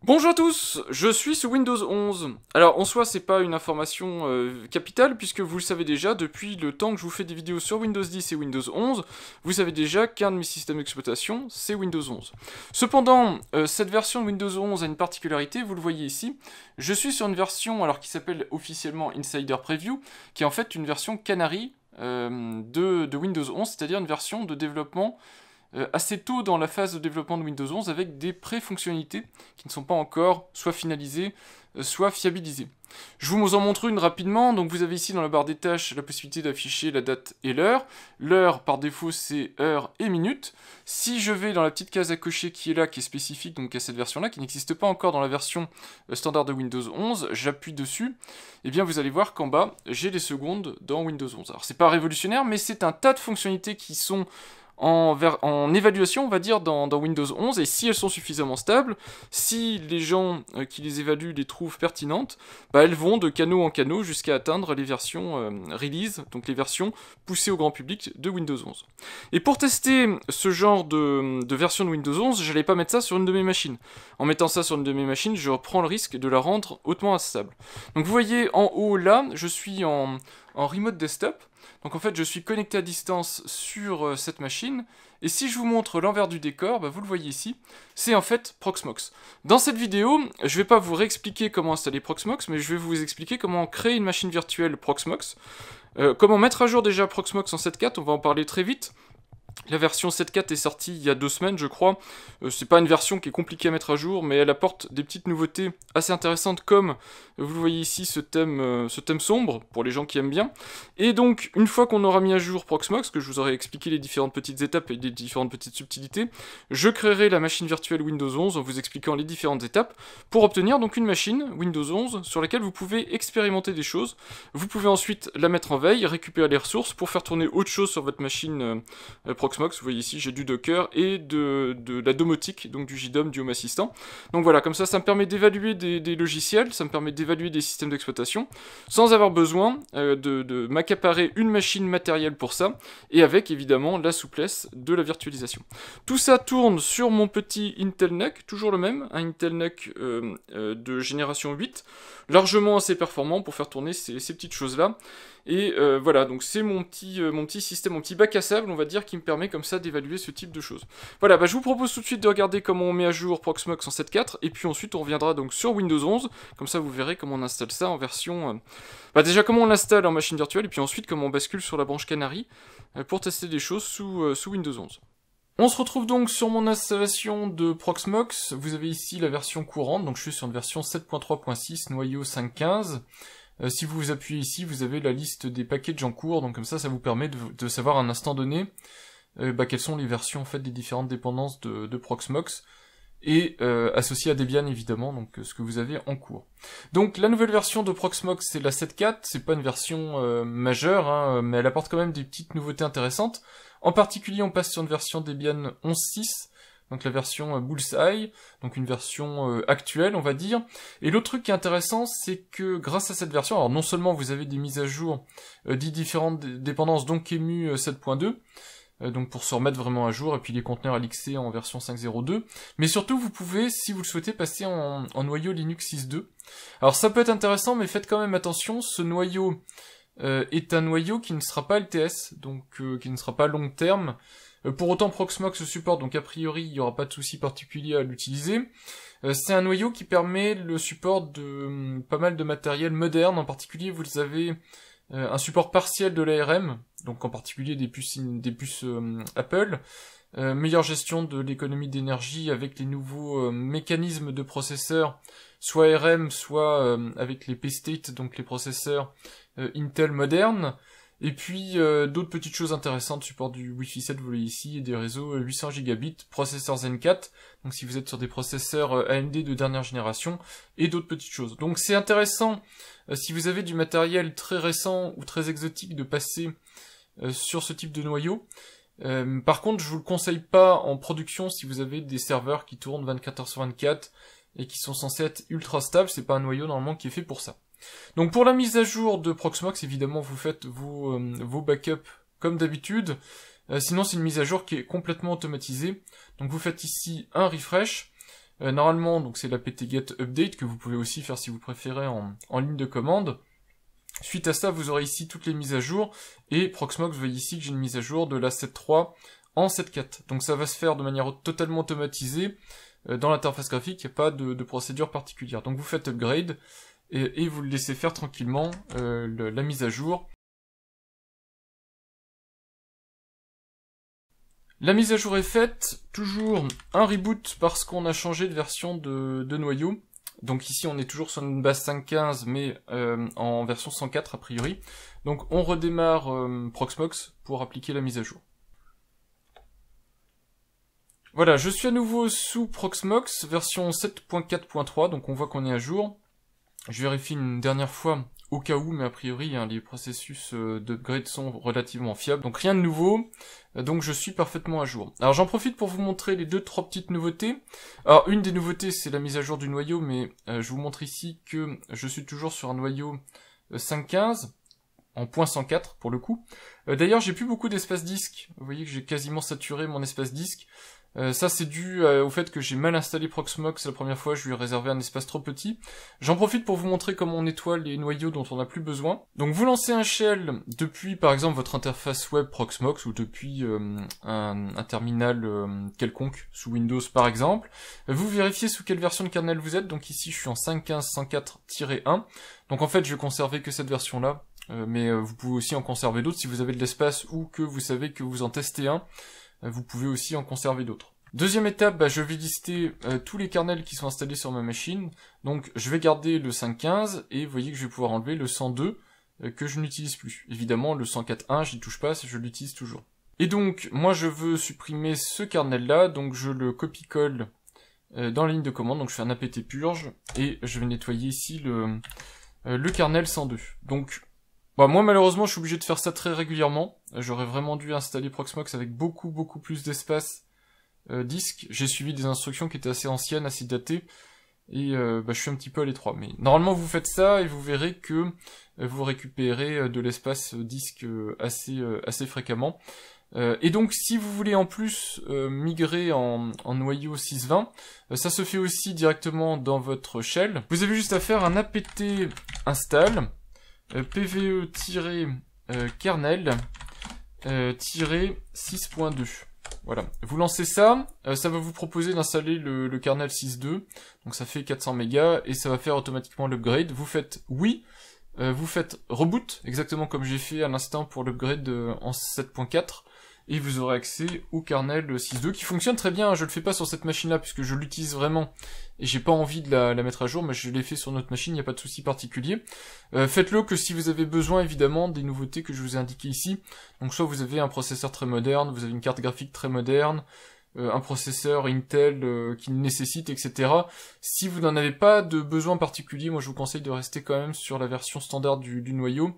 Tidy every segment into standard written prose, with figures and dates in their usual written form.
Bonjour à tous, je suis sous Windows 11. Alors en soi c'est pas une information capitale puisque vous le savez déjà, depuis le temps que je vous fais des vidéos sur Windows 10 et Windows 11, vous savez déjà qu'un de mes systèmes d'exploitation c'est Windows 11. Cependant, cette version de Windows 11 a une particularité, vous le voyez ici, je suis sur une version alors qui s'appelle officiellement Insider Preview, qui est en fait une version Canary de Windows 11, c'est-à-dire une version de développement assez tôt dans la phase de développement de Windows 11 avec des pré-fonctionnalités qui ne sont pas encore soit finalisées, soit fiabilisées. Je vous en montre une rapidement. Donc vous avez ici dans la barre des tâches la possibilité d'afficher la date et l'heure. L'heure par défaut c'est heure et minute. Si je vais dans la petite case à cocher qui est là, qui est spécifique donc à cette version-là, qui n'existe pas encore dans la version standard de Windows 11, j'appuie dessus, et bien vous allez voir qu'en bas j'ai les secondes dans Windows 11. Alors c'est pas révolutionnaire, mais c'est un tas de fonctionnalités qui sont en évaluation, on va dire, dans Windows 11, et si elles sont suffisamment stables, si les gens qui les évaluent les trouvent pertinentes, bah, elles vont de canaux en canaux jusqu'à atteindre les versions release, donc les versions poussées au grand public de Windows 11. Et pour tester ce genre de version de Windows 11, je n'allais pas mettre ça sur une de mes machines. En mettant ça sur une de mes machines, je prends le risque de la rendre hautement instable. Donc vous voyez en haut là, je suis en remote desktop. Donc en fait, je suis connecté à distance sur cette machine, et si je vous montre l'envers du décor, bah, vous le voyez ici, c'est en fait Proxmox. Dans cette vidéo, je ne vais pas vous réexpliquer comment installer Proxmox, mais je vais vous expliquer comment créer une machine virtuelle Proxmox, comment mettre à jour déjà Proxmox en 7.4, on va en parler très vite. La version 7.4 est sortie il y a 2 semaines, je crois. C'est pas une version qui est compliquée à mettre à jour, mais elle apporte des petites nouveautés assez intéressantes, comme vous le voyez ici, ce thème sombre, pour les gens qui aiment bien. Et donc, une fois qu'on aura mis à jour Proxmox, que je vous aurai expliqué les différentes petites étapes et les différentes petites subtilités, je créerai la machine virtuelle Windows 11 en vous expliquant les différentes étapes, pour obtenir donc une machine Windows 11 sur laquelle vous pouvez expérimenter des choses. Vous pouvez ensuite la mettre en veille, récupérer les ressources pour faire tourner autre chose sur votre machine Proxmox. Vous voyez ici, j'ai du Docker et de la domotique, donc du JDOM, du Home Assistant. Donc voilà, comme ça me permet d'évaluer des logiciels, ça me permet d'évaluer des systèmes d'exploitation, sans avoir besoin de m'accaparer une machine matérielle pour ça, et avec évidemment la souplesse de la virtualisation. Tout ça tourne sur mon petit Intel NUC, toujours le même, un Intel NUC de génération 8, largement assez performant pour faire tourner ces petites choses-là. Et voilà, donc c'est mon petit système, mon petit bac à sable, on va dire, qui me permet comme ça d'évaluer ce type de choses. Voilà, bah, je vous propose tout de suite de regarder comment on met à jour Proxmox en 7.4, et puis ensuite on reviendra donc sur Windows 11, comme ça vous verrez comment on installe ça en version... Bah déjà comment on l'installe en machine virtuelle, et puis ensuite comment on bascule sur la branche Canary, pour tester des choses sous Windows 11. On se retrouve donc sur mon installation de Proxmox. Vous avez ici la version courante, donc je suis sur une version 7.3.6, noyau 5.15. Si vous appuyez ici, vous avez la liste des packages en cours, donc comme ça vous permet de savoir à un instant donné quelles sont les versions en fait des différentes dépendances de Proxmox, et associées à Debian évidemment, donc ce que vous avez en cours. Donc la nouvelle version de Proxmox c'est la 7.4, c'est pas une version majeure, hein, mais elle apporte quand même des petites nouveautés intéressantes. En particulier on passe sur une version Debian 11.6, donc la version Bullseye, donc une version actuelle on va dire. Et l'autre truc qui est intéressant, c'est que grâce à cette version, alors non seulement vous avez des mises à jour des différentes dépendances, donc EMU 7.2, donc pour se remettre vraiment à jour, et puis les conteneurs LXC en version 5.0.2, mais surtout vous pouvez, si vous le souhaitez, passer en noyau Linux 6.2. Alors ça peut être intéressant, mais faites quand même attention, ce noyau est un noyau qui ne sera pas LTS, donc qui ne sera pas long terme. Pour autant Proxmox le supporte, donc a priori il n'y aura pas de souci particulier à l'utiliser. C'est un noyau qui permet le support de pas mal de matériel moderne, en particulier vous avez un support partiel de l'ARM, donc en particulier des puces Apple, meilleure gestion de l'économie d'énergie avec les nouveaux mécanismes de processeurs, soit ARM, soit avec les P-State, donc les processeurs Intel modernes. Et puis d'autres petites choses intéressantes, support du Wi-Fi 7, vous voyez ici, et des réseaux 800 gigabits, processeur Zen 4, donc si vous êtes sur des processeurs AMD de dernière génération, et d'autres petites choses. Donc c'est intéressant, si vous avez du matériel très récent ou très exotique, de passer sur ce type de noyau. Par contre, je vous le conseille pas en production si vous avez des serveurs qui tournent 24h/24, et qui sont censés être ultra stables, c'est pas un noyau normalement qui est fait pour ça. Donc pour la mise à jour de Proxmox, évidemment vous faites vos backups comme d'habitude, sinon c'est une mise à jour qui est complètement automatisée. Donc vous faites ici un refresh, Normalement, donc c'est l'apt-get update que vous pouvez aussi faire si vous préférez en ligne de commande. Suite à ça, vous aurez ici toutes les mises à jour, et Proxmox, vous voyez ici que j'ai une mise à jour de la 7.3 en 7.4. Donc ça va se faire de manière totalement automatisée, dans l'interface graphique, il n'y a pas de procédure particulière. Donc vous faites upgrade, et vous le laissez faire tranquillement la mise à jour. La mise à jour est faite, toujours un reboot parce qu'on a changé de version de noyau. Donc ici on est toujours sur une base 5.15 mais en version 104 a priori. Donc on redémarre Proxmox pour appliquer la mise à jour. Voilà, je suis à nouveau sous Proxmox, version 7.4.3, donc on voit qu'on est à jour. Je vérifie une dernière fois au cas où, mais a priori les processus d'upgrade sont relativement fiables. Donc rien de nouveau, donc je suis parfaitement à jour. Alors j'en profite pour vous montrer les 2-3 petites nouveautés. Alors une des nouveautés c'est la mise à jour du noyau, mais je vous montre ici que je suis toujours sur un noyau 5.15, en .104 pour le coup. D'ailleurs j'ai plus beaucoup d'espace disque, vous voyez que j'ai quasiment saturé mon espace disque. Ça c'est dû au fait que j'ai mal installé Proxmox la première fois, je lui ai réservé un espace trop petit. J'en profite pour vous montrer comment on nettoie les noyaux dont on n'a plus besoin. Donc vous lancez un shell depuis par exemple votre interface web Proxmox ou depuis un terminal quelconque sous Windows par exemple. Vous vérifiez sous quelle version de kernel vous êtes, donc ici je suis en 5.15.104-1. Donc en fait je vais conserver que cette version là, mais vous pouvez aussi en conserver d'autres si vous avez de l'espace ou que vous savez que vous en testez un. Vous pouvez aussi en conserver d'autres. Deuxième étape, je vais lister tous les kernels qui sont installés sur ma machine. Donc je vais garder le 5.15 et vous voyez que je vais pouvoir enlever le 102 que je n'utilise plus. Évidemment le 104.1 j'y touche pas, je l'utilise toujours. Et donc moi je veux supprimer ce kernel là, donc je le copie-colle dans la ligne de commande, donc je fais un apt purge et je vais nettoyer ici le kernel 102. Donc moi malheureusement je suis obligé de faire ça très régulièrement, j'aurais vraiment dû installer Proxmox avec beaucoup plus d'espace disque. J'ai suivi des instructions qui étaient assez anciennes, assez datées, et je suis un petit peu à l'étroit. Mais normalement vous faites ça et vous verrez que vous récupérez de l'espace disque assez fréquemment. Et donc si vous voulez en plus migrer en noyau 6.20, ça se fait aussi directement dans votre shell. Vous avez juste à faire un apt install pve-kernel 6.2. Voilà, vous lancez ça, ça va vous proposer d'installer le kernel 6.2, donc ça fait 400 mégas, et ça va faire automatiquement l'upgrade. Vous faites oui, vous faites reboot, exactement comme j'ai fait à l'instant pour l'upgrade en 7.4, et vous aurez accès au kernel 6.2 qui fonctionne très bien. Je le fais pas sur cette machine là puisque je l'utilise vraiment et j'ai pas envie de la mettre à jour, mais je l'ai fait sur notre machine, il n'y a pas de souci particulier. Faites-le que si vous avez besoin évidemment des nouveautés que je vous ai indiquées ici. Donc soit vous avez un processeur très moderne, vous avez une carte graphique très moderne, un processeur Intel qui nécessite, etc. Si vous n'en avez pas de besoin particulier, moi je vous conseille de rester quand même sur la version standard du noyau,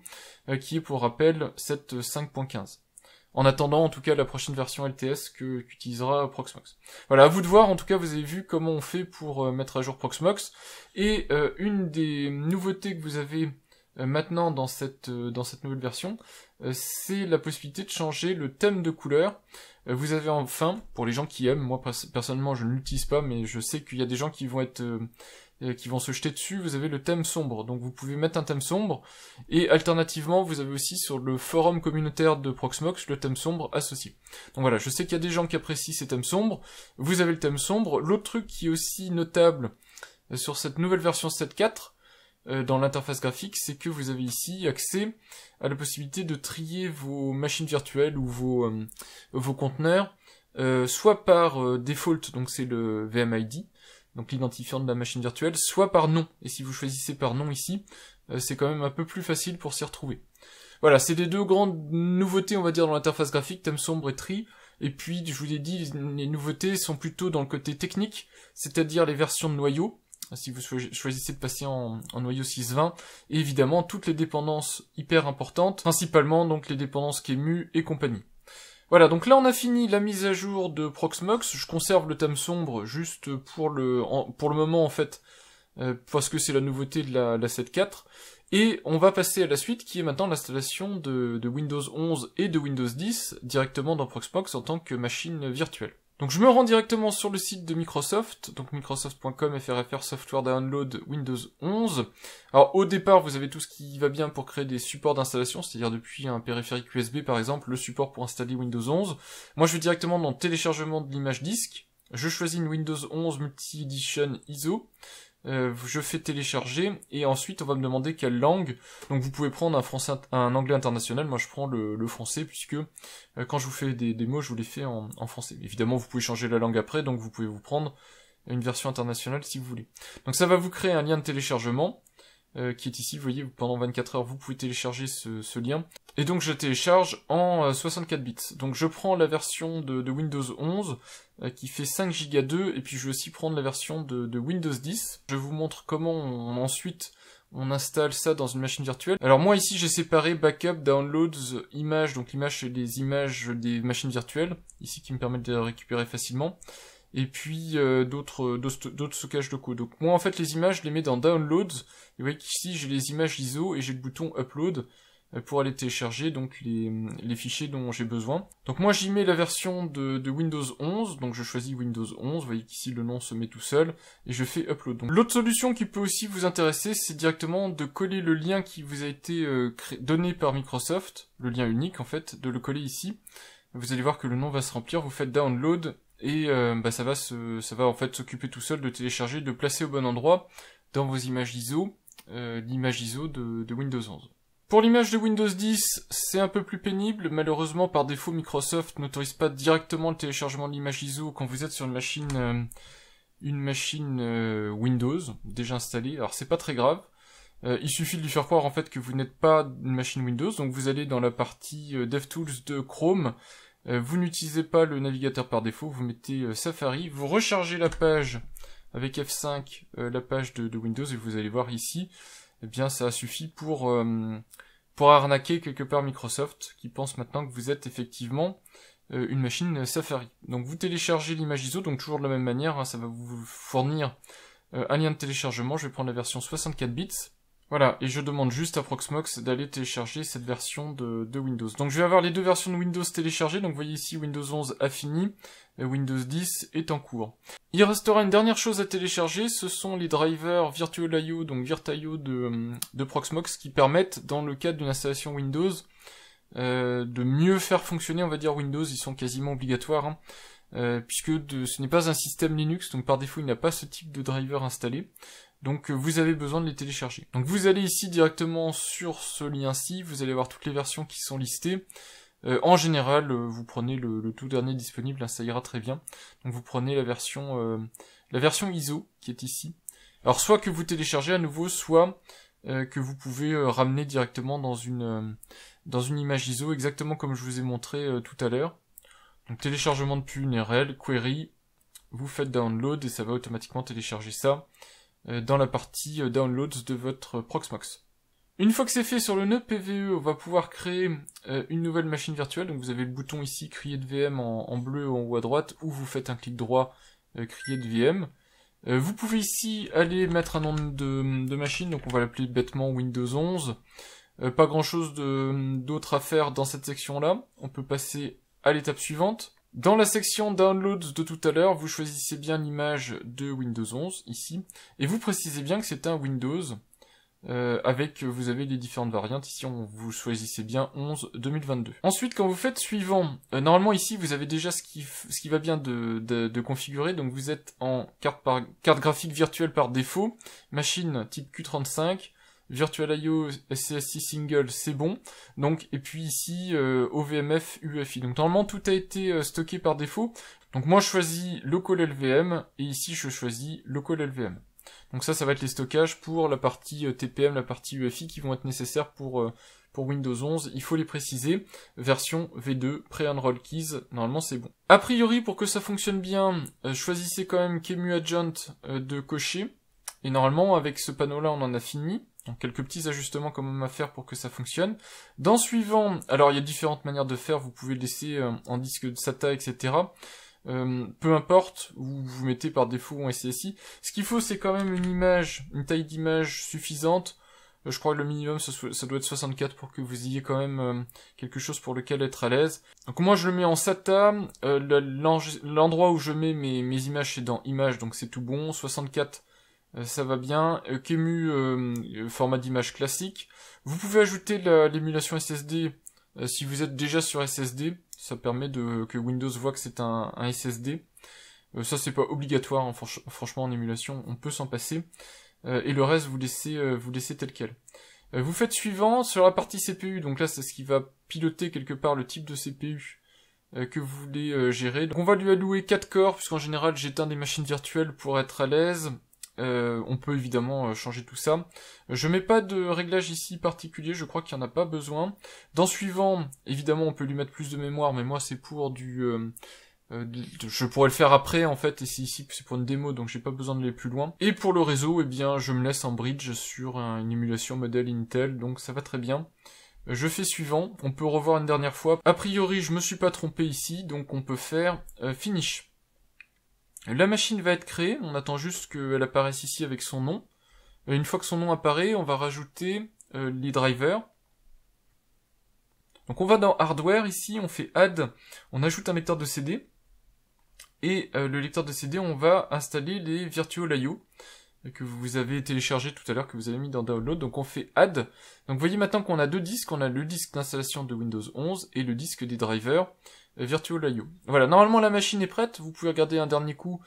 qui est pour rappel cette 5.15. En attendant, en tout cas, la prochaine version LTS qu'utilisera Proxmox. Voilà, à vous de voir. En tout cas, vous avez vu comment on fait pour mettre à jour Proxmox. Et une des nouveautés que vous avez maintenant dans cette nouvelle version, c'est la possibilité de changer le thème de couleur. Vous avez enfin, pour les gens qui aiment, moi personnellement je ne l'utilise pas, mais je sais qu'il y a des gens qui vont se jeter dessus, vous avez le thème sombre. Donc vous pouvez mettre un thème sombre, et alternativement vous avez aussi sur le forum communautaire de Proxmox le thème sombre associé. Donc voilà, je sais qu'il y a des gens qui apprécient ces thèmes sombres, vous avez le thème sombre. L'autre truc qui est aussi notable sur cette nouvelle version 7.4, dans l'interface graphique, c'est que vous avez ici accès à la possibilité de trier vos machines virtuelles ou vos conteneurs, soit par default, donc c'est le VMID, donc l'identifiant de la machine virtuelle, soit par nom. Et si vous choisissez par nom ici, c'est quand même un peu plus facile pour s'y retrouver. Voilà, c'est les deux grandes nouveautés, on va dire, dans l'interface graphique, thème sombre et tri. Et puis, je vous l'ai dit, les nouveautés sont plutôt dans le côté technique, c'est-à-dire les versions de noyaux, si vous choisissez de passer en noyau 6.20, et évidemment toutes les dépendances hyper importantes, principalement donc les dépendances QEMU et compagnie. Voilà, donc là on a fini la mise à jour de Proxmox. Je conserve le thème sombre juste pour le moment en fait, parce que c'est la nouveauté de la 7.4, et on va passer à la suite qui est maintenant l'installation de Windows 11 et de Windows 10 directement dans Proxmox en tant que machine virtuelle. Donc je me rends directement sur le site de Microsoft, donc microsoft.com FRFR Software Download Windows 11. Alors au départ, vous avez tout ce qui va bien pour créer des supports d'installation, c'est-à-dire depuis un périphérique USB par exemple, le support pour installer Windows 11. Moi je vais directement dans téléchargement de l'image disque, je choisis une Windows 11 Multi-Edition ISO, je fais télécharger, et ensuite on va me demander quelle langue. Donc vous pouvez prendre un anglais international, moi je prends le français, puisque quand je vous fais des démos, je vous les fais en français. Évidemment vous pouvez changer la langue après, donc vous pouvez vous prendre une version internationale si vous voulez. Donc ça va vous créer un lien de téléchargement, qui est ici, vous voyez, pendant 24 heures vous pouvez télécharger ce lien. Et donc je télécharge en 64 bits. Donc je prends la version de Windows 11, qui fait 5 Go 2, et puis je vais aussi prendre la version de Windows 10. Je vous montre comment ensuite on installe ça dans une machine virtuelle. Alors moi ici j'ai séparé Backup, Downloads, Images, donc l'image c'est les images des machines virtuelles, ici qui me permettent de les récupérer facilement. Et puis d'autres stockages locaux. Donc moi en fait les images je les mets dans Downloads, et vous voyez qu'ici j'ai les images ISO et j'ai le bouton Upload pour aller télécharger donc les fichiers dont j'ai besoin. Donc moi j'y mets la version de Windows 11, donc je choisis Windows 11, vous voyez qu'ici le nom se met tout seul, et je fais Upload. Donc l'autre solution qui peut aussi vous intéresser, c'est directement de coller le lien qui vous a été donné par Microsoft, le lien unique en fait, de le coller ici. Vous allez voir que le nom va se remplir, vous faites Download, et ça va en fait s'occuper tout seul de télécharger, de placer au bon endroit dans vos images ISO, l'image ISO de Windows 11. Pour l'image de Windows 10, c'est un peu plus pénible. Malheureusement, par défaut, Microsoft n'autorise pas directement le téléchargement de l'image ISO quand vous êtes sur une machine Windows déjà installée. Alors c'est pas très grave. Il suffit de lui faire croire en fait que vous n'êtes pas une machine Windows. Donc vous allez dans la partie DevTools de Chrome. Vous n'utilisez pas le navigateur par défaut. Vous mettez Safari. Vous rechargez la page avec F5, la page de Windows, et vous allez voir ici. Eh bien, ça suffit pour arnaquer quelque part Microsoft, qui pense maintenant que vous êtes effectivement une machine Safari. Donc vous téléchargez l'image ISO, donc toujours de la même manière, hein, ça va vous fournir un lien de téléchargement. Je vais prendre la version 64 bits. Voilà, et je demande juste à Proxmox d'aller télécharger cette version de Windows. Donc je vais avoir les deux versions de Windows téléchargées, donc vous voyez ici Windows 11 a fini, et Windows 10 est en cours. Il restera une dernière chose à télécharger, ce sont les drivers Virtual.io, donc Virt.io de Proxmox, qui permettent, dans le cadre d'une installation Windows, de mieux faire fonctionner, on va dire, Windows. Ils sont quasiment obligatoires, hein, puisque ce n'est pas un système Linux, donc par défaut il n'a pas ce type de driver installé. Donc vous avez besoin de les télécharger. Donc vous allez ici directement sur ce lien-ci, vous allez voir toutes les versions qui sont listées. En général, vous prenez le tout dernier disponible, hein, ça ira très bien. Donc vous prenez la version ISO qui est ici. Alors soit que vous téléchargez à nouveau, soit que vous pouvez ramener directement dans une image ISO, exactement comme je vous ai montré tout à l'heure. Donc téléchargement depuis une URL, query, vous faites download et ça va automatiquement télécharger ça dans la partie downloads de votre Proxmox. Une fois que c'est fait sur le nœud PVE, on va pouvoir créer une nouvelle machine virtuelle. Donc vous avez le bouton ici, Create VM en bleu en haut à droite, ou vous faites un clic droit, Create VM. Vous pouvez ici aller mettre un nom de machine, donc on va l'appeler bêtement Windows 11. Pas grand chose d'autre à faire dans cette section-là. On peut passer à l'étape suivante. Dans la section Downloads de tout à l'heure, vous choisissez bien l'image de Windows 11, ici, et vous précisez bien que c'est un Windows, vous avez les différentes variantes, ici vous choisissez bien 11 2022. Ensuite, quand vous faites suivant, normalement ici vous avez déjà ce qui va bien de configurer, donc vous êtes en carte graphique virtuelle par défaut, machine type Q35, Virtual.io SCSI single, c'est bon. Donc, et puis ici, OVMF UEFI. Donc normalement tout a été stocké par défaut. Donc moi je choisis local LVM, et ici je choisis local LVM. Donc ça va être les stockages pour la partie TPM, la partie UEFI qui vont être nécessaires pour Windows 11. Il faut les préciser. Version V2, pre-enroll keys, normalement c'est bon. A priori, pour que ça fonctionne bien, choisissez quand même QEMU Agent de cocher. Et normalement, avec ce panneau-là, on en a fini. Donc quelques petits ajustements quand même à faire pour que ça fonctionne. Dans suivant, alors il y a différentes manières de faire, vous pouvez le laisser en disque SATA, etc. Peu importe, vous mettez par défaut en SCSI. Ce qu'il faut, c'est quand même une taille d'image suffisante Je crois que le minimum, ça doit être 64 pour que vous ayez quand même quelque chose pour lequel être à l'aise. Donc moi, je le mets en SATA. L'endroit où je mets mes images, c'est dans Images, donc c'est tout bon. 64, ça va bien. QEMU, format d'image classique. Vous pouvez ajouter l'émulation SSD si vous êtes déjà sur SSD. Ça permet que Windows voit que c'est un SSD. Ça, c'est pas obligatoire, hein, franchement, en émulation, on peut s'en passer. Et le reste, vous laissez tel quel. Vous faites suivant sur la partie CPU, donc là, c'est ce qui va piloter quelque part le type de CPU que vous voulez gérer. Donc on va lui allouer 4 corps, puisqu'en général, j'éteins des machines virtuelles pour être à l'aise. On peut évidemment changer tout ça. Je mets pas de réglage ici particulier, je crois qu'il n'y en a pas besoin. Dans suivant, évidemment, on peut lui mettre plus de mémoire, mais moi, c'est pour je pourrais le faire après en fait, et ici c'est pour une démo, donc j'ai pas besoin d'aller plus loin. Et pour le réseau, eh bien je me laisse en bridge sur une émulation modèle Intel, donc ça va très bien. Je fais suivant, on peut revoir une dernière fois. A priori je me suis pas trompé ici, donc on peut faire finish. La machine va être créée, on attend juste qu'elle apparaisse ici avec son nom. Une fois que son nom apparaît, on va rajouter les drivers. Donc on va dans Hardware, ici on fait Add, on ajoute un lecteur de CD. Et le lecteur de CD, on va installer les Virtual I/O que vous avez téléchargé tout à l'heure, que vous avez mis dans Download. Donc on fait Add. Donc vous voyez maintenant qu'on a deux disques. On a le disque d'installation de Windows 11 et le disque des drivers Virtual I/O. Voilà, normalement la machine est prête. Vous pouvez regarder un dernier coup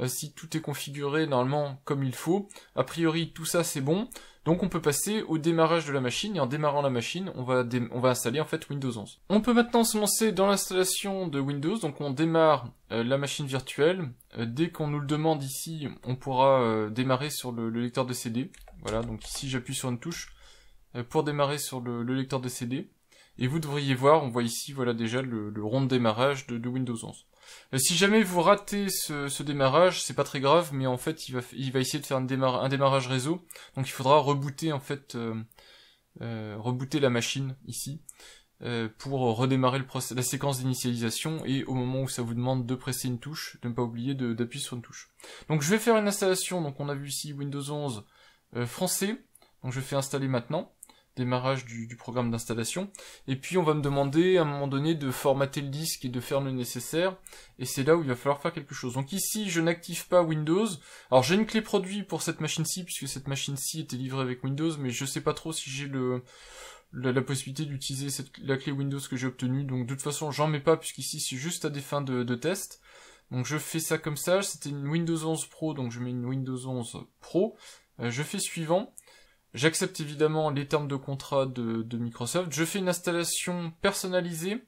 si tout est configuré normalement comme il faut. A priori, tout ça c'est bon. Donc on peut passer au démarrage de la machine, et en démarrant la machine, on va installer en fait Windows 11. On peut maintenant se lancer dans l'installation de Windows, donc on démarre la machine virtuelle. Dès qu'on nous le demande ici, on pourra démarrer sur le lecteur de CD. Voilà, donc ici j'appuie sur une touche pour démarrer sur le lecteur de CD. Et vous devriez voir, on voit ici voilà déjà le rond de démarrage de Windows 11. Si jamais vous ratez ce démarrage, c'est pas très grave, mais en fait il va essayer de faire un démarrage réseau, donc il faudra rebooter en fait rebooter la machine ici pour redémarrer la séquence d'initialisation, et au moment où ça vous demande de presser une touche, de ne pas oublier d'appuyer sur une touche. Donc je vais faire une installation, donc on a vu ici Windows 11 français, donc je fais installer maintenant. Démarrage du programme d'installation, et puis on va me demander à un moment donné de formater le disque et de faire le nécessaire, et c'est là où il va falloir faire quelque chose. Donc ici je n'active pas Windows. Alors j'ai une clé produit pour cette machine-ci, puisque cette machine-ci était livrée avec Windows, mais je sais pas trop si j'ai la possibilité d'utiliser la clé Windows que j'ai obtenue, donc de toute façon j'en mets pas, puisqu'ici c'est juste à des fins de test. Donc je fais ça comme ça, c'était une Windows 11 Pro, donc je mets une Windows 11 Pro, je fais suivant. J'accepte évidemment les termes de contrat de Microsoft. Je fais une installation personnalisée.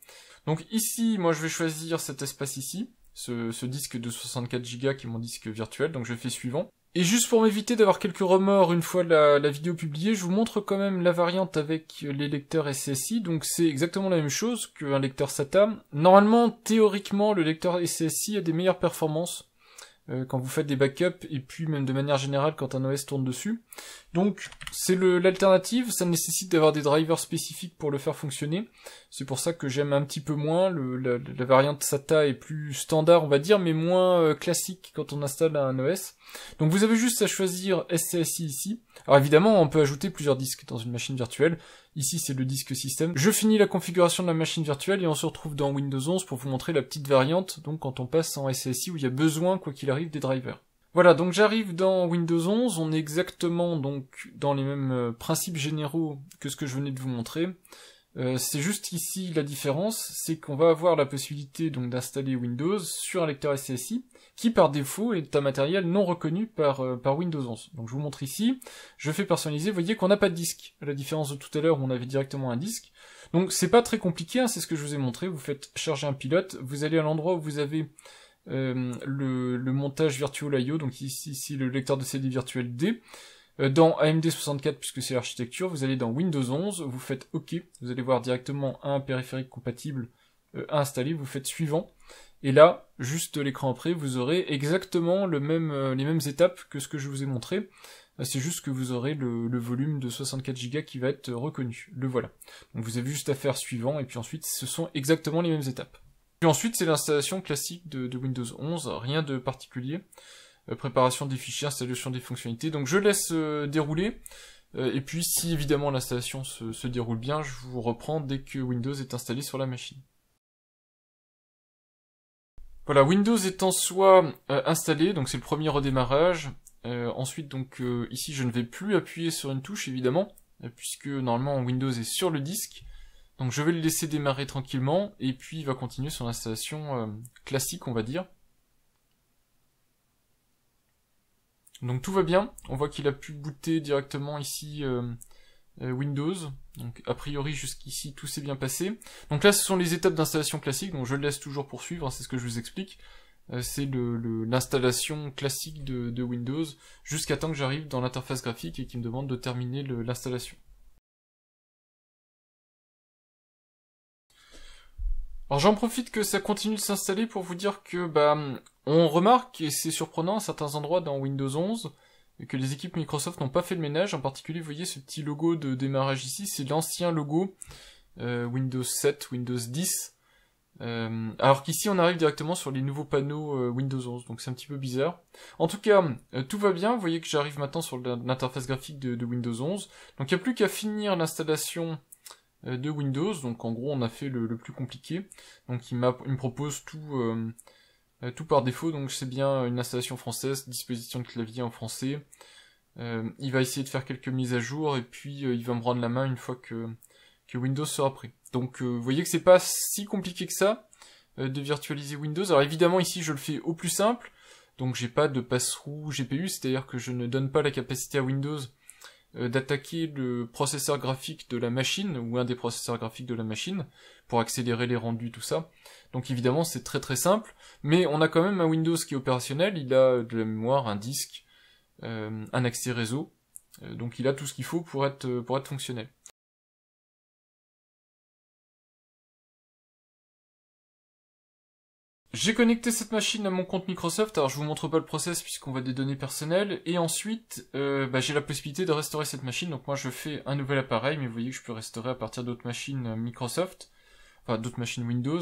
Donc ici, moi je vais choisir cet espace ici, ce disque de 64 Go qui est mon disque virtuel, donc je fais suivant. Et juste pour m'éviter d'avoir quelques remords une fois la vidéo publiée, je vous montre quand même la variante avec les lecteurs SCSI. Donc c'est exactement la même chose qu'un lecteur SATA. Normalement, théoriquement, le lecteur SCSI a des meilleures performances quand vous faites des backups, et puis même de manière générale quand un OS tourne dessus. Donc c'est l'alternative, ça nécessite d'avoir des drivers spécifiques pour le faire fonctionner. C'est pour ça que j'aime un petit peu moins, la variante SATA est plus standard on va dire, mais moins classique quand on installe un OS. Donc vous avez juste à choisir SCSI ici. Alors évidemment on peut ajouter plusieurs disques dans une machine virtuelle. Ici c'est le disque système. Je finis la configuration de la machine virtuelle et on se retrouve dans Windows 11 pour vous montrer la petite variante, donc quand on passe en SCSI où il y a besoin quoi qu'il arrive des drivers. Voilà, donc j'arrive dans Windows 11, on est exactement donc dans les mêmes principes généraux que ce que je venais de vous montrer. C'est juste ici la différence, c'est qu'on va avoir la possibilité donc d'installer Windows sur un lecteur SCSI, qui par défaut est un matériel non reconnu par Windows 11. Donc je vous montre ici, je fais personnaliser, vous voyez qu'on n'a pas de disque, à la différence de tout à l'heure où on avait directement un disque. Donc c'est pas très compliqué, hein, c'est ce que je vous ai montré, vous faites charger un pilote, vous allez à l'endroit où vous avez le montage Virtual I/O, donc ici le lecteur de CD virtuel D. Dans AMD 64, puisque c'est l'architecture, vous allez dans Windows 11, vous faites OK, vous allez voir directement un périphérique compatible à installer, vous faites suivant, et là, juste l'écran après, vous aurez exactement les mêmes étapes que ce que je vous ai montré, c'est juste que vous aurez le volume de 64 Go qui va être reconnu, le voilà. Donc vous avez juste à faire suivant, et puis ensuite, ce sont exactement les mêmes étapes. Puis ensuite, c'est l'installation classique de Windows 11, rien de particulier. Préparation des fichiers, installation des fonctionnalités. Donc je laisse dérouler. Et puis si évidemment l'installation se déroule bien, je vous reprends dès que Windows est installé sur la machine. Voilà, Windows est en soi installé, donc c'est le premier redémarrage. Ensuite, donc ici je ne vais plus appuyer sur une touche évidemment, puisque normalement Windows est sur le disque. Donc je vais le laisser démarrer tranquillement, et puis il va continuer son installation classique, on va dire. Donc tout va bien, on voit qu'il a pu booter directement ici Windows. Donc a priori jusqu'ici tout s'est bien passé. Donc là ce sont les étapes d'installation classique, donc je le laisse toujours poursuivre, hein, c'est ce que je vous explique. C'est l'installation classique de Windows, jusqu'à temps que j'arrive dans l'interface graphique et qu'il me demande de terminer l'installation. Alors j'en profite que ça continue de s'installer pour vous dire que on remarque, et c'est surprenant à certains endroits dans Windows 11, que les équipes Microsoft n'ont pas fait le ménage. En particulier, vous voyez ce petit logo de démarrage ici, c'est l'ancien logo Windows 7, Windows 10, alors qu'ici on arrive directement sur les nouveaux panneaux Windows 11, donc c'est un petit peu bizarre. En tout cas, tout va bien, vous voyez que j'arrive maintenant sur l'interface graphique de Windows 11, donc il n'y a plus qu'à finir l'installation de Windows, donc en gros on a fait le plus compliqué. Donc il me propose tout par défaut, donc c'est bien une installation française, disposition de clavier en français. Il va essayer de faire quelques mises à jour, et puis il va me rendre la main une fois que Windows sera prêt. Donc vous voyez que c'est pas si compliqué que ça de virtualiser Windows. Alors évidemment ici je le fais au plus simple, donc j'ai pas de passe-through GPU, c'est-à-dire que je ne donne pas la capacité à Windows d'attaquer le processeur graphique de la machine, ou un des processeurs graphiques de la machine, pour accélérer les rendus, tout ça. Donc évidemment c'est très très simple, mais on a quand même un Windows qui est opérationnel, il a de la mémoire, un disque, un accès réseau, donc il a tout ce qu'il faut pour être fonctionnel. J'ai connecté cette machine à mon compte Microsoft, alors je vous montre pas le process puisqu'on voit des données personnelles, et ensuite j'ai la possibilité de restaurer cette machine, donc moi je fais un nouvel appareil, mais vous voyez que je peux restaurer à partir d'autres machines Microsoft, enfin d'autres machines Windows.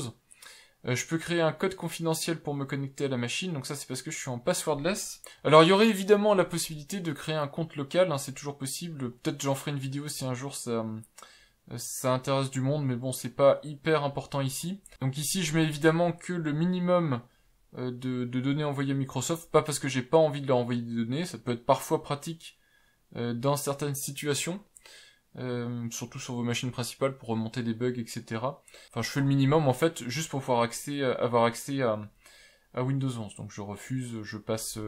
Je peux créer un code confidentiel pour me connecter à la machine, donc ça c'est parce que je suis en passwordless. Alors il y aurait évidemment la possibilité de créer un compte local, hein, c'est toujours possible, peut-être j'en ferai une vidéo si un jour ça intéresse du monde, mais bon, c'est pas hyper important ici. Donc ici, je mets évidemment que le minimum de données envoyées à Microsoft, pas parce que j'ai pas envie de leur envoyer des données, ça peut être parfois pratique dans certaines situations, surtout sur vos machines principales pour remonter des bugs, etc. Enfin, je fais le minimum en fait, juste pour pouvoir avoir accès à Windows 11. Donc je refuse, je passe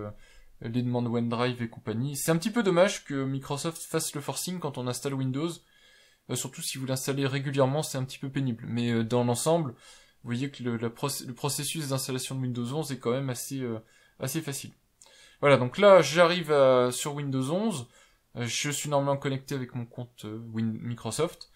les demandes OneDrive et compagnie. C'est un petit peu dommage que Microsoft fasse le forcing quand on installe Windows. Surtout si vous l'installez régulièrement, c'est un petit peu pénible. Mais dans l'ensemble, vous voyez que le processus d'installation de Windows 11 est quand même assez facile. Voilà, donc là, j'arrive sur Windows 11. Je suis normalement connecté avec mon compte Microsoft.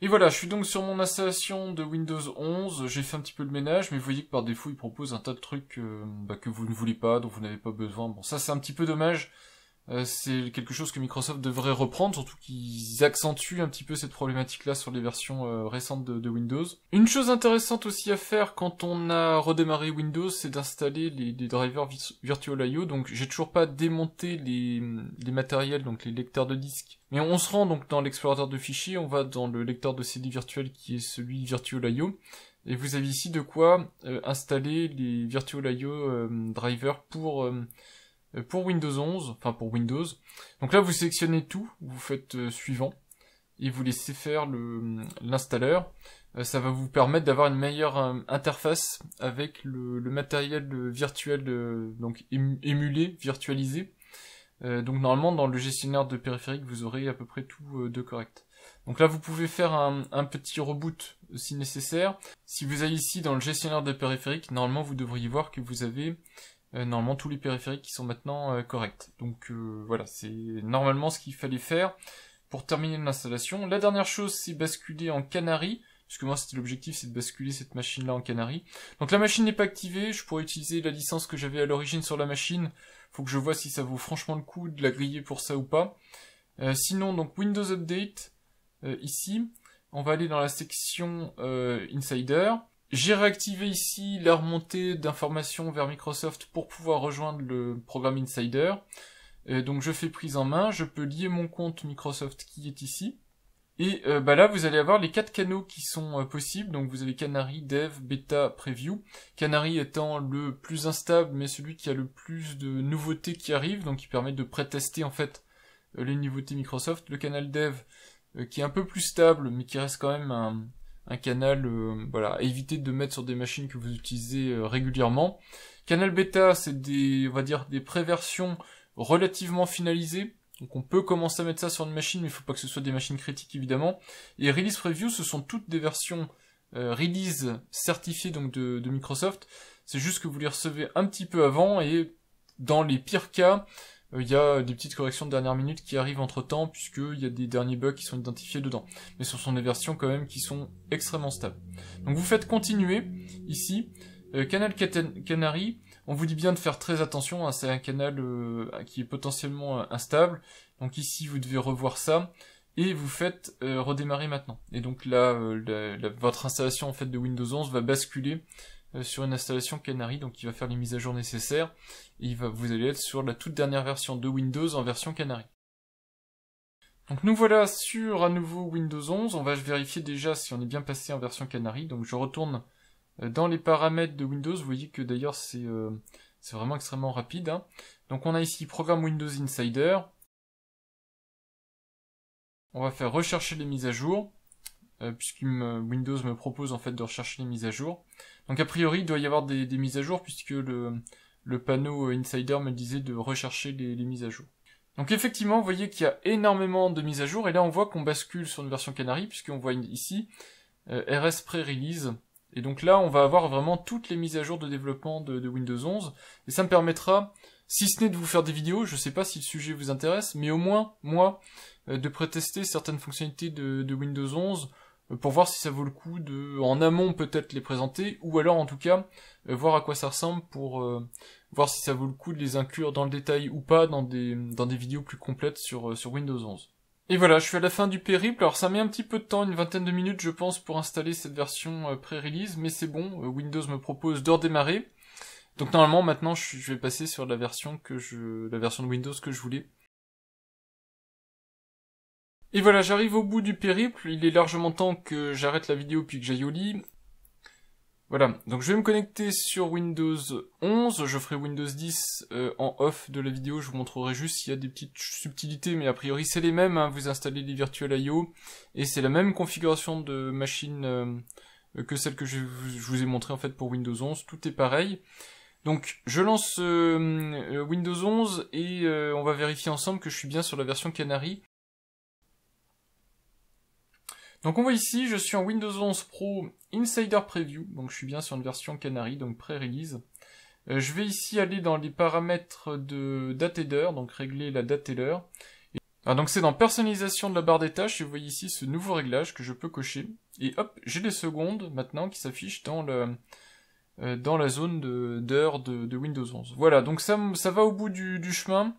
Et voilà, je suis donc sur mon installation de Windows 11. J'ai fait un petit peu le ménage, mais vous voyez que par défaut, il propose un tas de trucs que vous ne voulez pas, dont vous n'avez pas besoin. Bon, ça, c'est un petit peu dommage. C'est quelque chose que Microsoft devrait reprendre, surtout qu'ils accentuent un petit peu cette problématique-là sur les versions récentes de Windows. Une chose intéressante aussi à faire quand on a redémarré Windows, c'est d'installer les drivers Virtual.io. Donc j'ai toujours pas démonté les matériels, donc les lecteurs de disques. Mais on se rend donc dans l'explorateur de fichiers, on va dans le lecteur de CD virtuel qui est celui Virtual.io. Et vous avez ici de quoi installer les Virtual.io drivers pour Windows 11, enfin pour Windows. Donc là vous sélectionnez tout, vous faites suivant, et vous laissez faire l'installeur. Ça va vous permettre d'avoir une meilleure interface avec le matériel virtuel, donc émulé, virtualisé. Donc normalement dans le gestionnaire de périphériques vous aurez à peu près tout de correct. Donc là vous pouvez faire un petit reboot si nécessaire. Si vous allez ici dans le gestionnaire de périphériques, normalement vous devriez voir que vous avez normalement tous les périphériques qui sont maintenant corrects. Donc voilà, c'est normalement ce qu'il fallait faire pour terminer l'installation. La dernière chose, c'est basculer en Canary, puisque moi c'était l'objectif, c'est de basculer cette machine-là en Canary. Donc la machine n'est pas activée, je pourrais utiliser la licence que j'avais à l'origine sur la machine. Faut que je vois si ça vaut franchement le coup de la griller pour ça ou pas. Sinon, donc Windows Update, ici, on va aller dans la section Insider. J'ai réactivé ici la remontée d'informations vers Microsoft pour pouvoir rejoindre le programme Insider. Donc je fais prise en main, je peux lier mon compte Microsoft qui est ici. Et là, vous allez avoir les 4 canaux qui sont possibles. Donc vous avez Canary, Dev, Beta, Preview. Canary étant le plus instable, mais celui qui a le plus de nouveautés qui arrivent, donc qui permet de pré-tester en fait les nouveautés Microsoft. Le canal Dev qui est un peu plus stable, mais qui reste quand même un canal à éviter de mettre sur des machines que vous utilisez régulièrement. Canal Beta, c'est des, on va dire, des pré-versions relativement finalisées. Donc on peut commencer à mettre ça sur une machine, mais il faut pas que ce soit des machines critiques évidemment. Et Release Preview, ce sont toutes des versions release certifiées donc de Microsoft. C'est juste que vous les recevez un petit peu avant, et dans les pires cas, il y a des petites corrections de dernière minute qui arrivent entre temps, puisqu'il y a des derniers bugs qui sont identifiés dedans. Mais ce sont des versions quand même qui sont extrêmement stables. Donc vous faites continuer, ici, Canal Canary, on vous dit bien de faire très attention, hein, c'est un canal qui est potentiellement instable, donc ici vous devez revoir ça, et vous faites redémarrer maintenant. Et donc là, votre installation en fait de Windows 11 va basculer sur une installation Canary, donc il va faire les mises à jour nécessaires, et vous allez être sur la toute dernière version de Windows en version Canary. Donc nous voilà sur à nouveau Windows 11, on va vérifier déjà si on est bien passé en version Canary, donc je retourne dans les paramètres de Windows. Vous voyez que d'ailleurs c'est vraiment extrêmement rapide, hein. Donc on a ici Programme Windows Insider, on va faire rechercher les mises à jour, puisque Windows me propose en fait de rechercher les mises à jour. Donc a priori il doit y avoir des mises à jour, puisque le panneau Insider me disait de rechercher les mises à jour. Donc effectivement, vous voyez qu'il y a énormément de mises à jour, et là on voit qu'on bascule sur une version Canary, puisqu'on voit ici RS Pre-Release. Et donc là, on va avoir vraiment toutes les mises à jour de développement de Windows 11, et ça me permettra, si ce n'est de vous faire des vidéos, je sais pas si le sujet vous intéresse, mais au moins, moi, de pré-tester certaines fonctionnalités de Windows 11, pour voir si ça vaut le coup de, en amont peut-être les présenter, ou alors en tout cas, voir à quoi ça ressemble pour voir si ça vaut le coup de les inclure dans le détail ou pas dans des vidéos plus complètes sur Windows 11. Et voilà, je suis à la fin du périple. Alors ça met un petit peu de temps, une vingtaine de minutes je pense, pour installer cette version pré-release, mais c'est bon, Windows me propose de redémarrer. Donc normalement maintenant je vais passer sur la version de Windows que je voulais. Et voilà, j'arrive au bout du périple, il est largement temps que j'arrête la vidéo puis que j'aille au lit. Voilà, donc je vais me connecter sur Windows 11, je ferai Windows 10 en off de la vidéo, je vous montrerai juste s'il y a des petites subtilités, mais a priori c'est les mêmes, hein, vous installez les Virtual IO, et c'est la même configuration de machine que celle que je vous ai montré en fait pour Windows 11, tout est pareil. Donc je lance Windows 11, et on va vérifier ensemble que je suis bien sur la version Canary. Donc on voit ici, je suis en Windows 11 Pro Insider Preview, donc je suis bien sur une version Canary, donc pré-release. Je vais ici aller dans les paramètres de date et d'heure, donc régler la date et l'heure. Donc c'est dans personnalisation de la barre des tâches, et vous voyez ici ce nouveau réglage que je peux cocher. Et hop, j'ai les secondes maintenant qui s'affichent dans la zone d'heure de Windows 11. Voilà, donc ça va au bout du chemin.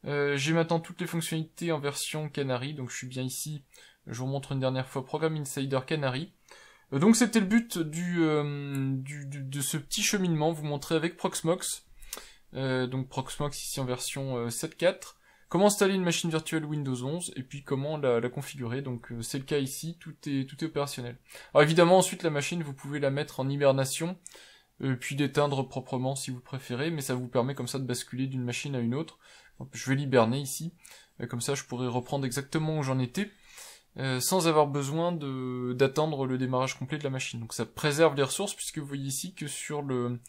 J'ai maintenant toutes les fonctionnalités en version Canary, donc je suis bien ici. Je vous montre une dernière fois Programme Insider Canary. Donc c'était le but de ce petit cheminement, vous montrer avec Proxmox. Donc Proxmox ici en version 7.4. Comment installer une machine virtuelle Windows 11 et puis comment la configurer. Donc c'est le cas ici, tout est opérationnel. Alors évidemment ensuite la machine vous pouvez la mettre en hibernation, puis l'éteindre proprement si vous préférez, mais ça vous permet comme ça de basculer d'une machine à une autre. Donc, je vais l'hiberner ici, comme ça je pourrai reprendre exactement où j'en étais. Sans avoir besoin d'attendre le démarrage complet de la machine. Donc ça préserve les ressources, puisque vous voyez ici que sur le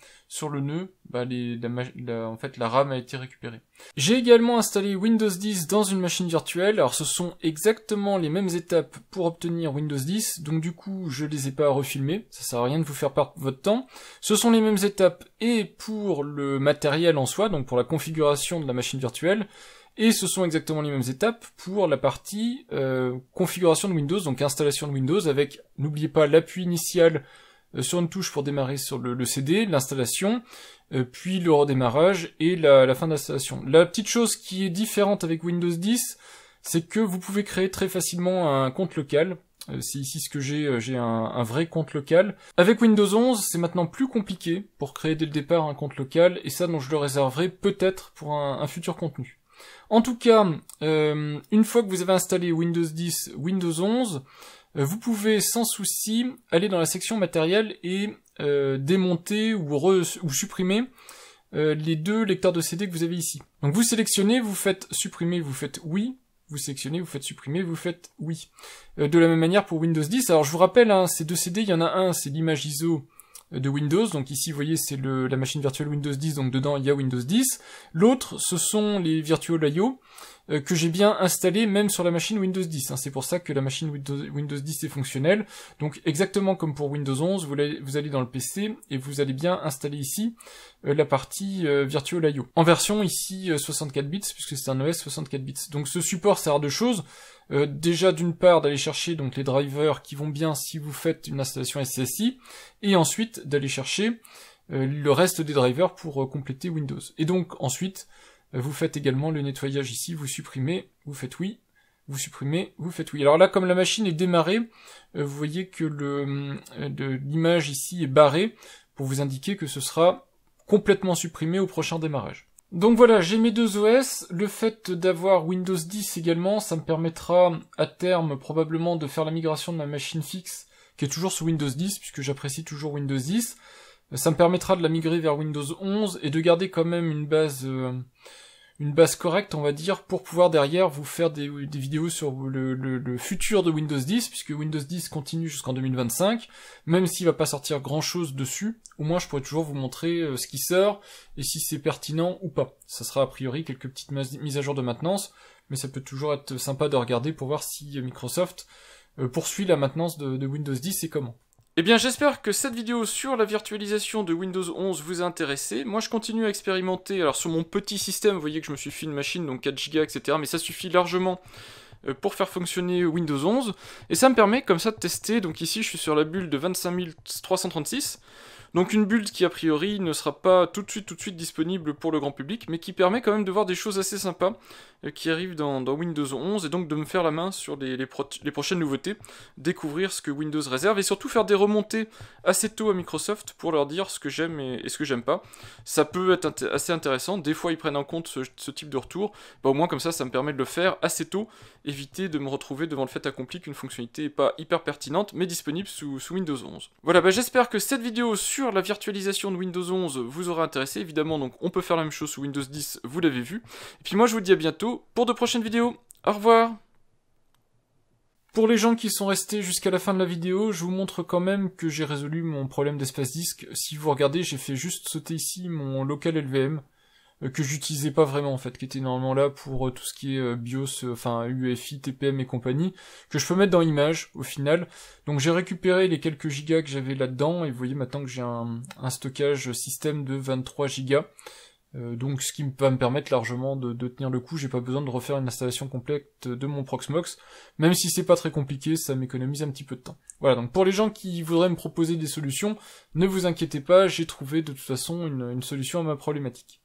nœud, en fait la RAM a été récupérée. J'ai également installé Windows 10 dans une machine virtuelle. Alors ce sont exactement les mêmes étapes pour obtenir Windows 10, donc du coup je les ai pas refilmées, ça sert à rien de vous faire perdre votre temps. Ce sont les mêmes étapes et pour le matériel en soi, donc pour la configuration de la machine virtuelle, et ce sont exactement les mêmes étapes pour la partie configuration de Windows, donc installation de Windows, avec, n'oubliez pas, l'appui initial sur une touche pour démarrer sur le CD, l'installation, puis le redémarrage et la fin d'installation. La petite chose qui est différente avec Windows 10, c'est que vous pouvez créer très facilement un compte local, C'est ici ce que j'ai un vrai compte local. Avec Windows 11, c'est maintenant plus compliqué pour créer dès le départ un compte local, et ça, donc je le réserverai peut-être pour un futur contenu. En tout cas, une fois que vous avez installé Windows 10, Windows 11, vous pouvez sans souci aller dans la section matériel et démonter ou supprimer les deux lecteurs de CD que vous avez ici. Donc vous sélectionnez, vous faites supprimer, vous faites oui. Vous sélectionnez, vous faites supprimer, vous faites oui. De la même manière pour Windows 10. Alors je vous rappelle, hein, ces deux CD, il y en a un, c'est l'image ISO de Windows. Donc ici, vous voyez, c'est la machine virtuelle Windows 10, donc dedans, il y a Windows 10. L'autre, ce sont les Virtual I.O. Que j'ai bien installé même sur la machine Windows 10. Hein. C'est pour ça que la machine Windows 10 est fonctionnelle. Donc exactement comme pour Windows 11, vous allez dans le PC et vous allez bien installer ici la partie Virtual I.O. En version ici 64 bits, puisque c'est un OS 64 bits. Donc ce support sert à deux choses. Déjà d'une part d'aller chercher donc les drivers qui vont bien si vous faites une installation SCSI, et ensuite d'aller chercher le reste des drivers pour compléter Windows. Et donc ensuite, vous faites également le nettoyage ici, vous supprimez, vous faites oui, vous supprimez, vous faites oui. Alors là, comme la machine est démarrée, vous voyez que l'image ici est barrée pour vous indiquer que ce sera complètement supprimé au prochain démarrage. Donc voilà, j'ai mes deux OS. Le fait d'avoir Windows 10 également, ça me permettra à terme probablement de faire la migration de ma machine fixe, qui est toujours sous Windows 10, puisque j'apprécie toujours Windows 10. Ça me permettra de la migrer vers Windows 11 et de garder quand même une base correcte, on va dire, pour pouvoir derrière vous faire des vidéos sur le futur de Windows 10, puisque Windows 10 continue jusqu'en 2025, même s'il va pas sortir grand chose dessus, au moins je pourrais toujours vous montrer ce qui sort, et si c'est pertinent ou pas. Ça sera a priori quelques petites mises à jour de maintenance, mais ça peut toujours être sympa de regarder pour voir si Microsoft poursuit la maintenance de Windows 10 et comment. Eh bien j'espère que cette vidéo sur la virtualisation de Windows 11 vous a intéressé. Moi je continue à expérimenter, alors sur mon petit système, vous voyez que je me suis fait une machine, donc 4 Go, etc. Mais ça suffit largement pour faire fonctionner Windows 11. Et ça me permet comme ça de tester, donc ici je suis sur la build de 25336. Donc une build qui a priori ne sera pas tout de suite disponible pour le grand public, mais qui permet quand même de voir des choses assez sympas qui arrivent dans Windows 11, et donc de me faire la main sur les prochaines nouveautés, découvrir ce que Windows réserve, et surtout faire des remontées assez tôt à Microsoft pour leur dire ce que j'aime et ce que j'aime pas. Ça peut être assez intéressant, des fois ils prennent en compte ce type de retour, bah, au moins comme ça me permet de le faire assez tôt, éviter de me retrouver devant le fait accompli qu'une fonctionnalité n'est pas hyper pertinente, mais disponible sous Windows 11. Voilà, bah, j'espère que cette vidéo sur la virtualisation de Windows 11 vous aura intéressé. Évidemment, donc on peut faire la même chose sous Windows 10, vous l'avez vu. Et puis moi je vous dis à bientôt pour de prochaines vidéos. Au revoir. Pour les gens qui sont restés jusqu'à la fin de la vidéo, je vous montre quand même que j'ai résolu mon problème d'espace disque. Si vous regardez, j'ai fait juste sauter ici mon local LVM, que j'utilisais pas vraiment en fait, qui était normalement là pour tout ce qui est BIOS, enfin UEFI, TPM et compagnie, que je peux mettre dans Images au final. Donc j'ai récupéré les quelques gigas que j'avais là-dedans, et vous voyez maintenant que j'ai un stockage système de 23 gigas. Donc ce qui va me permettre largement de tenir le coup. J'ai pas besoin de refaire une installation complète de mon Proxmox, même si c'est pas très compliqué, ça m'économise un petit peu de temps. Voilà, donc pour les gens qui voudraient me proposer des solutions, ne vous inquiétez pas, j'ai trouvé de toute façon une solution à ma problématique.